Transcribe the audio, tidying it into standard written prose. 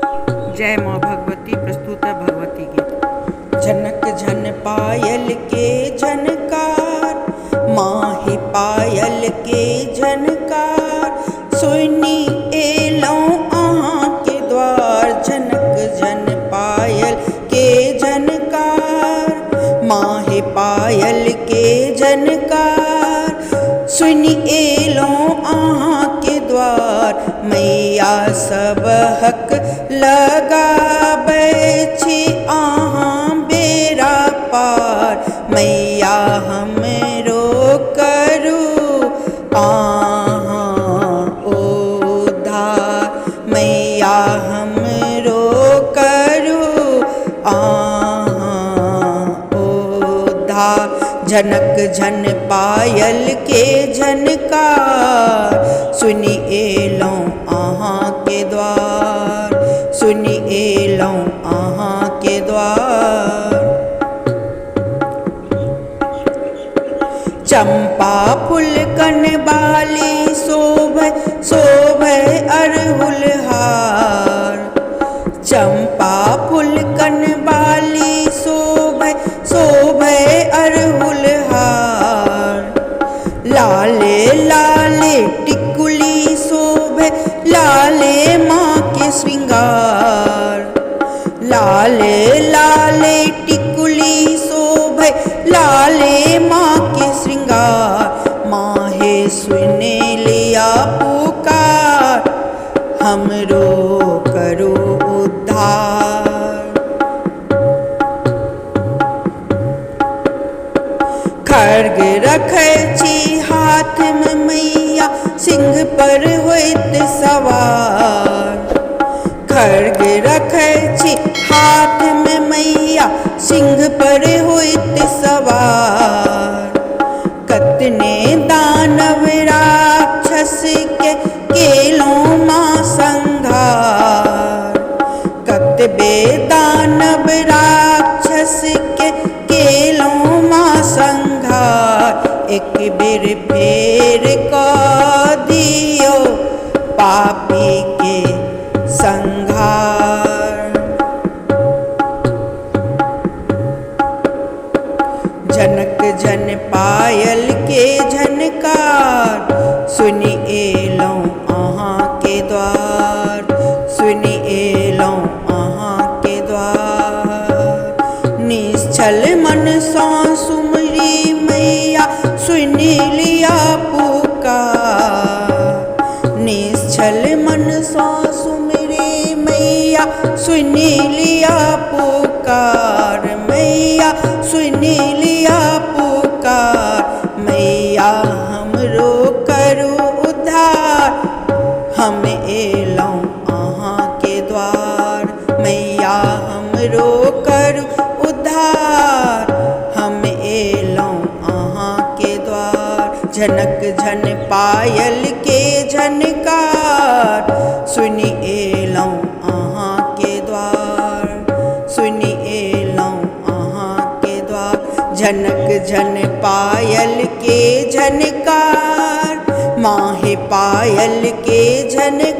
जय माँ भगवती। प्रस्तुत है भगवती गीत। झनक झन पायल के झनकार, माही पायल के झनकार, सुनी एलौं अहाँ के द्वार। झनक झन पायल के झनकार, माही पायल के झनकार, सुनी एलौं अहाँ के द्वार। मैया सब हक लगाबै छी अहाँ बेरा पार। मैया हमरो करू अहाँ उद्धार। मैया हमरो करू अहाँ उद्धार। झनक झन पायल के झनकार, सुनी एलौं अहाँ के द्वार। सुनी एलौं अहाँ के द्वार। चंपा फूल कनबाली शोभै शोभै अड़हुल हार। चंपा फूल कनबाली शोभै शोभै अड़हुल हार। लाले लाले टिकुली शोभै लाले माँ के श्रृंगार। लाले लाले टिकुली शोभै लाले माँ के श्रृंगार। माहे सुने लिया पुकार, हमरो करो उद्धार। खड्ग रखै छी हाथ में मैया, सिंह पर होइत सवार। खड्ग रखै छी हाथ में मैया, सिंह पर होइत सवार। कतने दानव राक्षस के केलौं माँ संघार। कतबे दानव राक्षस के केलौं माँ संघार। एक बेर फेर कऽ दियौ पापी के संघार। झनक झन पायल के झनकार, सुनी एलौं अहाँ के द्वार। सुनी एलौं अहाँ के द्वार। निश्चल मन सँ सुमरी मैया, सुनी लिया पुकार। निश्चल मन सँ सुमरी मैया, सुनी लिया पुकार। मैया सुनी लिया पुकार। मैया हमरो करू उद्धार, हम एलौं अहाँ के द्वार। मैया हमरो करू उद्धार, हम एलौं अहाँ के द्वार। झनक झन पायल के झनकार, सुनी एलौं अहाँ के द्वार। सुनी एलौं अहाँ के द्वार। झनक झन पायल के झनकार, माहे पायल के झनकार।